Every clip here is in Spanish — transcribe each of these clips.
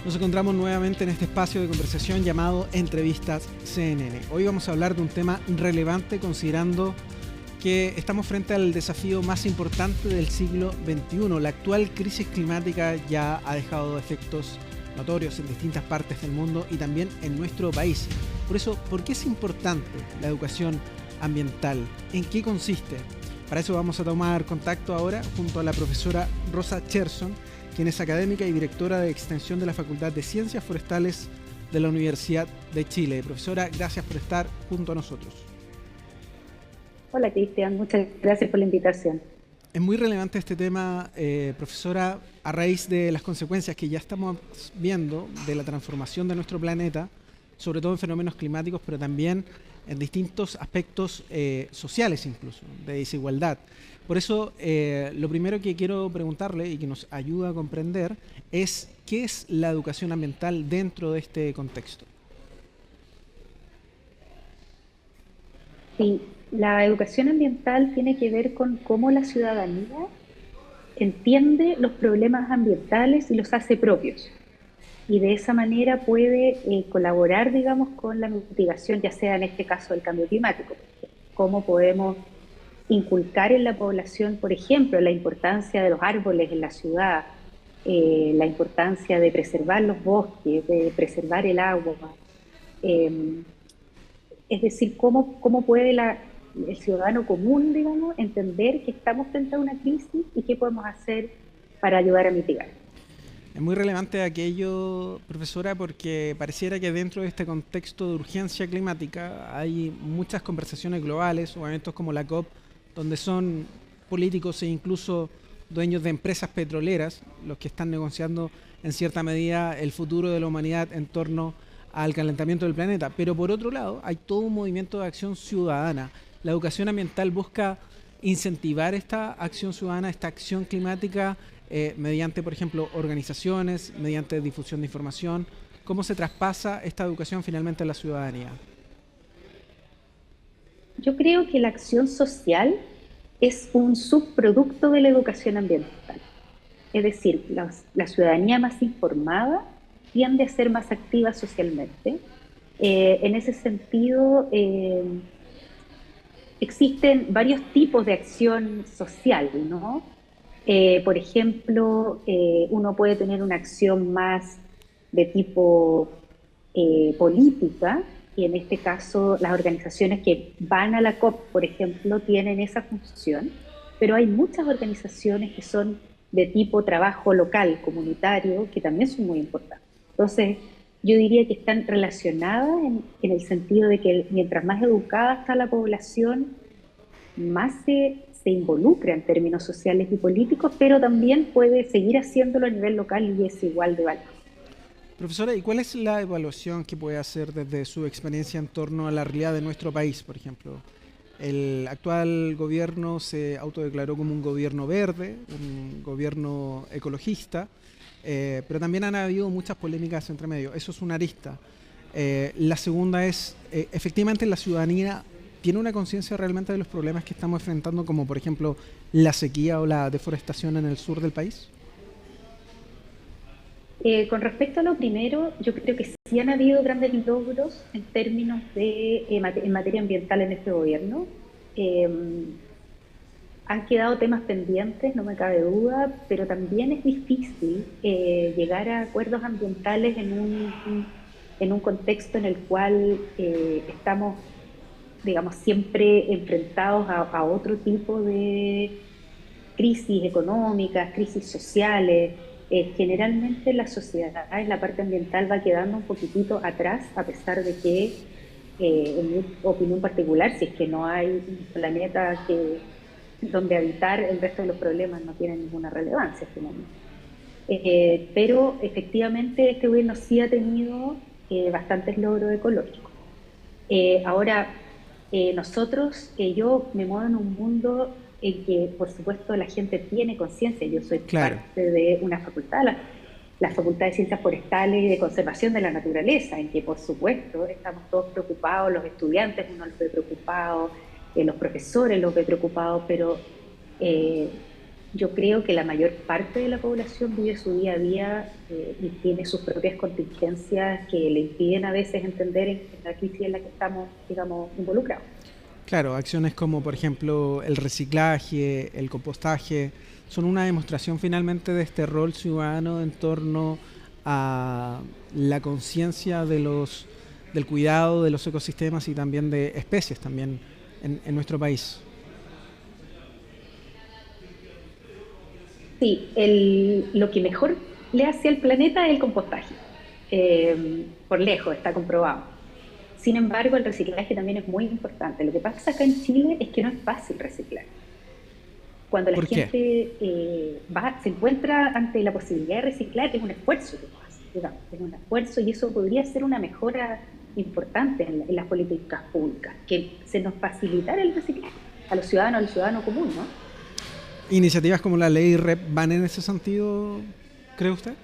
Nos encontramos nuevamente en este espacio de conversación llamado Entrevistas CNN. Hoy vamos a hablar de un tema relevante considerando que estamos frente al desafío más importante del siglo XXI. La actual crisis climática ya ha dejado efectos notorios en distintas partes del mundo y también en nuestro país. Por eso, ¿por qué es importante la educación ambiental? ¿En qué consiste? Para eso vamos a tomar contacto ahora junto a la profesora Rosa Cherson, quien es académica y directora de extensión de la Facultad de Ciencias Forestales de la Universidad de Chile. Profesora, gracias por estar junto a nosotros. Hola Cristian, muchas gracias por la invitación. Es muy relevante este tema, profesora, a raíz de las consecuencias que ya estamos viendo de la transformación de nuestro planeta, sobre todo en fenómenos climáticos, pero también en distintos aspectos sociales incluso, de desigualdad. Por eso, lo primero que quiero preguntarle y que nos ayuda a comprender es ¿qué es la educación ambiental dentro de este contexto? Sí, la educación ambiental tiene que ver con cómo la ciudadanía entiende los problemas ambientales y los hace propios. Y de esa manera puede colaborar, digamos, con la mitigación, ya sea en este caso del cambio climático. Cómo podemos inculcar en la población, por ejemplo, la importancia de los árboles en la ciudad, la importancia de preservar los bosques, de preservar el agua. Eh, es decir, cómo puede el ciudadano común, digamos, entender que estamos frente a una crisis y qué podemos hacer para ayudar a mitigar. Es muy relevante aquello, profesora, porque pareciera que dentro de este contexto de urgencia climática hay muchas conversaciones globales o eventos como la COP, donde son políticos e incluso dueños de empresas petroleras los que están negociando en cierta medida el futuro de la humanidad en torno al calentamiento del planeta. Pero por otro lado, hay todo un movimiento de acción ciudadana. La educación ambiental busca incentivar esta acción ciudadana, esta acción climática, mediante, por ejemplo, organizaciones, mediante difusión de información. ¿Cómo se traspasa esta educación finalmente a la ciudadanía? Yo creo que la acción social es un subproducto de la educación ambiental. Es decir, la ciudadanía más informada tiende a ser más activa socialmente. En ese sentido, existen varios tipos de acción social, ¿no? Por ejemplo, uno puede tener una acción más de tipo política, y en este caso las organizaciones que van a la COP, por ejemplo, tienen esa función, pero hay muchas organizaciones que son de tipo trabajo local, comunitario, que también son muy importantes. Entonces, yo diría que están relacionadas en el sentido de que mientras más educada está la población, más se involucra en términos sociales y políticos, pero también puede seguir haciéndolo a nivel local y es igual de válido. Profesora, ¿y cuál es la evaluación que puede hacer desde su experiencia en torno a la realidad de nuestro país, por ejemplo? El actual gobierno se autodeclaró como un gobierno verde, un gobierno ecologista, pero también han habido muchas polémicas entre medio. Eso es una arista. La segunda es, efectivamente, la ciudadanía tiene una conciencia realmente de los problemas que estamos enfrentando, como por ejemplo la sequía o la deforestación en el sur del país. Con respecto a lo primero, yo creo que sí han habido grandes logros en términos de en materia ambiental en este gobierno. Eh, Han quedado temas pendientes, no me cabe duda, pero también es difícil llegar a acuerdos ambientales en un contexto en el cual estamos, digamos, siempre enfrentados a otro tipo de crisis económicas, crisis sociales. Generalmente la sociedad en la parte ambiental va quedando un poquitito atrás, a pesar de que, en mi opinión particular, si es que no hay un planeta donde habitar, el resto de los problemas no tienen ninguna relevancia finalmente. Pero efectivamente este gobierno sí ha tenido bastantes logros ecológicos. Ahora, yo me muevo en un mundo en que, por supuesto, la gente tiene conciencia. Yo soy Claro. parte de una facultad, la Facultad de Ciencias Forestales y de Conservación de la Naturaleza, en que, por supuesto, estamos todos preocupados, los estudiantes uno los ve preocupados, los profesores los ve preocupados, pero Yo creo que la mayor parte de la población vive su día a día y tiene sus propias contingencias que le impiden a veces entender en la crisis en la que estamos, digamos, involucrados. Claro, acciones como por ejemplo el reciclaje, el compostaje, son una demostración finalmente de este rol ciudadano en torno a la conciencia del cuidado de los ecosistemas y también de especies también en nuestro país. Sí, lo que mejor le hace al planeta es el compostaje. Por lejos, está comprobado. Sin embargo, el reciclaje también es muy importante. Lo que pasa acá en Chile es que no es fácil reciclar. Cuando la ¿Por qué? gente se encuentra ante la posibilidad de reciclar, es un esfuerzo que hace, digamos, es un esfuerzo y eso podría ser una mejora importante en las políticas públicas, que se nos facilitara el reciclaje a los ciudadanos, al ciudadano común, ¿no? ¿Iniciativas como la ley REP van en ese sentido, cree usted?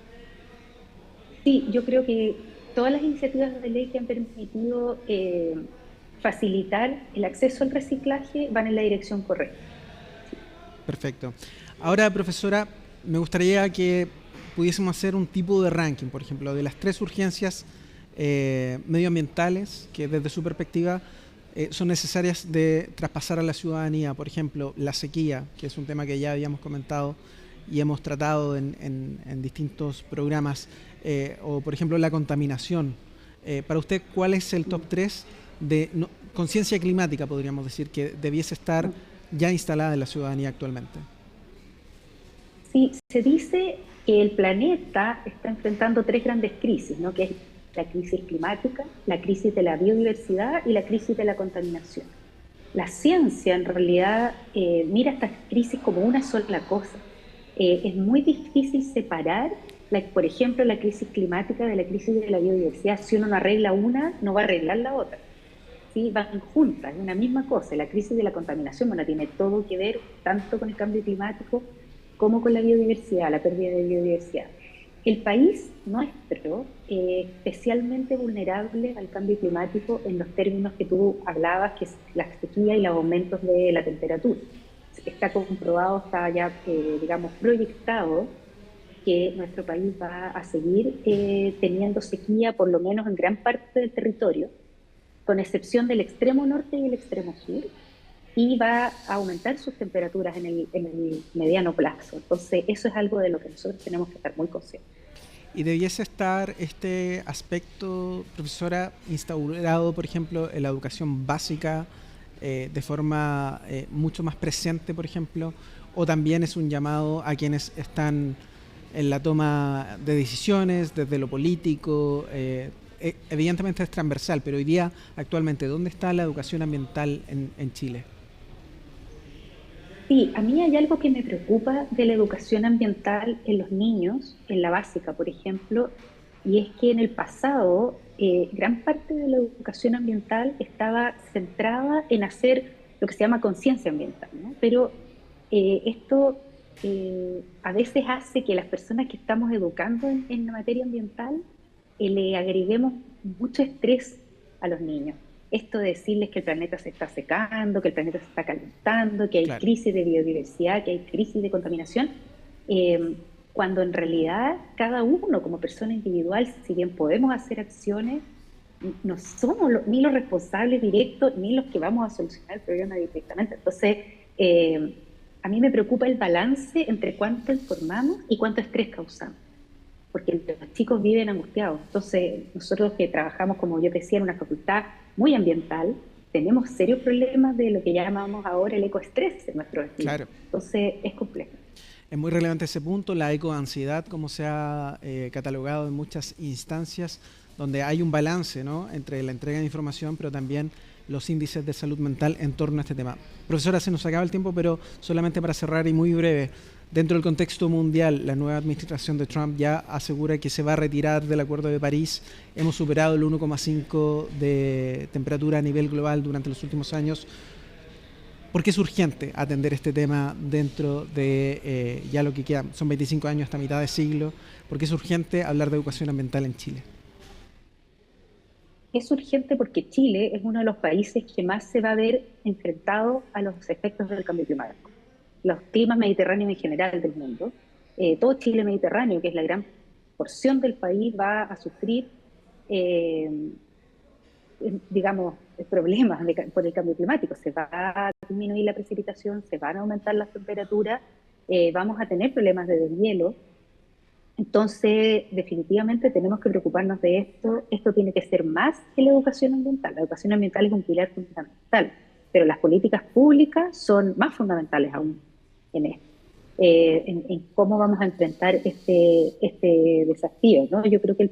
Sí, yo creo que todas las iniciativas de ley que han permitido facilitar el acceso al reciclaje van en la dirección correcta. Perfecto. Ahora, profesora, me gustaría que pudiésemos hacer un tipo de ranking, por ejemplo, de las tres urgencias medioambientales que desde su perspectiva son necesarias de traspasar a la ciudadanía. Por ejemplo, la sequía, que es un tema que ya habíamos comentado y hemos tratado en distintos programas, o por ejemplo la contaminación. Para usted, ¿cuál es el top 3 de conciencia climática, podríamos decir, que debiese estar ya instalada en la ciudadanía actualmente? Sí, se dice que el planeta está enfrentando tres grandes crisis, ¿no? Que es la crisis climática, la crisis de la biodiversidad y la crisis de la contaminación. La ciencia en realidad mira estas crisis como una sola cosa. Es muy difícil separar, por ejemplo, la crisis climática de la crisis de la biodiversidad. Si uno no arregla una, no va a arreglar la otra. ¿Sí? Van juntas, es una misma cosa. La crisis de la contaminación, bueno, tiene todo que ver tanto con el cambio climático como con la biodiversidad, la pérdida de biodiversidad. El país nuestro especialmente vulnerable al cambio climático en los términos que tú hablabas, que es la sequía y los aumentos de la temperatura. Está comprobado, está ya, digamos, proyectado que nuestro país va a seguir teniendo sequía, por lo menos en gran parte del territorio, con excepción del extremo norte y el extremo sur, y va a aumentar sus temperaturas en el mediano plazo. Entonces, eso es algo de lo que nosotros tenemos que estar muy conscientes. Y debiese estar este aspecto, profesora, instaurado, por ejemplo, en la educación básica de forma mucho más presente, por ejemplo, o también es un llamado a quienes están en la toma de decisiones, desde lo político. Evidentemente es transversal, pero hoy día, actualmente, ¿dónde está la educación ambiental en Chile? Sí, a mí hay algo que me preocupa de la educación ambiental en los niños, en la básica, por ejemplo, y es que en el pasado gran parte de la educación ambiental estaba centrada en hacer lo que se llama conciencia ambiental, ¿no? Pero esto a veces hace que las personas que estamos educando en la materia ambiental le agreguemos mucho estrés a los niños. Esto de decirles que el planeta se está secando, que el planeta se está calentando, que hay Claro. crisis de biodiversidad, que hay crisis de contaminación, eh, cuando en realidad cada uno como persona individual, si bien podemos hacer acciones, no somos ni los responsables directos ni los que vamos a solucionar el problema directamente. Entonces, a mí me preocupa el balance entre cuánto informamos y cuánto estrés causamos, porque los chicos viven angustiados. Entonces, nosotros que trabajamos, como yo te decía, en una facultad muy ambiental, tenemos serios problemas de lo que llamamos ahora el ecoestrés en nuestros estudiantes. Claro. Entonces, es complejo. Es muy relevante ese punto, la ecoansiedad, como se ha catalogado en muchas instancias, donde hay un balance, ¿no?, entre la entrega de información, pero también los índices de salud mental en torno a este tema. Profesora, se nos acaba el tiempo, pero solamente para cerrar y muy breve, dentro del contexto mundial, la nueva administración de Trump ya asegura que se va a retirar del Acuerdo de París. Hemos superado el 1,5 de temperatura a nivel global durante los últimos años. ¿Por qué es urgente atender este tema dentro de ya lo que queda? Son 25 años hasta mitad de siglo. ¿Por qué es urgente hablar de educación ambiental en Chile? Es urgente porque Chile es uno de los países que más se va a ver enfrentado a los efectos del cambio climático. los climas mediterráneos en general del mundo. Todo Chile mediterráneo, que es la gran porción del país, va a sufrir, digamos, problemas por el cambio climático. Se va a disminuir la precipitación, se van a aumentar las temperaturas, vamos a tener problemas de deshielo. Entonces, definitivamente tenemos que preocuparnos de esto. Esto tiene que ser más que la educación ambiental. La educación ambiental es un pilar fundamental, pero las políticas públicas son más fundamentales aún en esto, en cómo vamos a enfrentar este desafío, ¿no? Yo creo que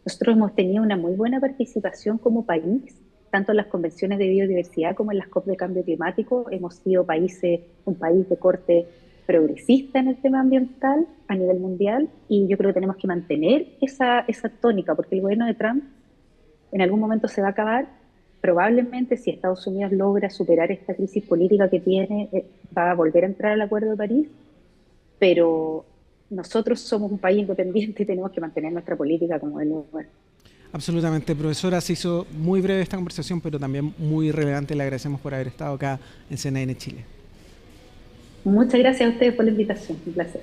nosotros hemos tenido una muy buena participación como país, tanto en las convenciones de biodiversidad como en las COP de cambio climático. Hemos sido un país de corte progresista en el tema ambiental a nivel mundial, y yo creo que tenemos que mantener esa tónica, porque el gobierno de Trump en algún momento se va a acabar. Probablemente, si Estados Unidos logra superar esta crisis política que tiene, va a volver a entrar al Acuerdo de París, pero nosotros somos un país independiente y tenemos que mantener nuestra política como es lo bueno. Absolutamente, profesora. Se hizo muy breve esta conversación, pero también muy relevante. Le agradecemos por haber estado acá en CNN Chile. Muchas gracias a ustedes por la invitación, un placer.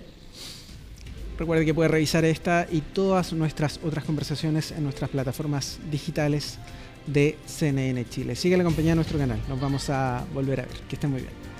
Recuerde que puede revisar esta y todas nuestras otras conversaciones en nuestras plataformas digitales de CNN Chile. Sigue la compañía de nuestro canal, nos vamos a volver a ver. Que estén muy bien.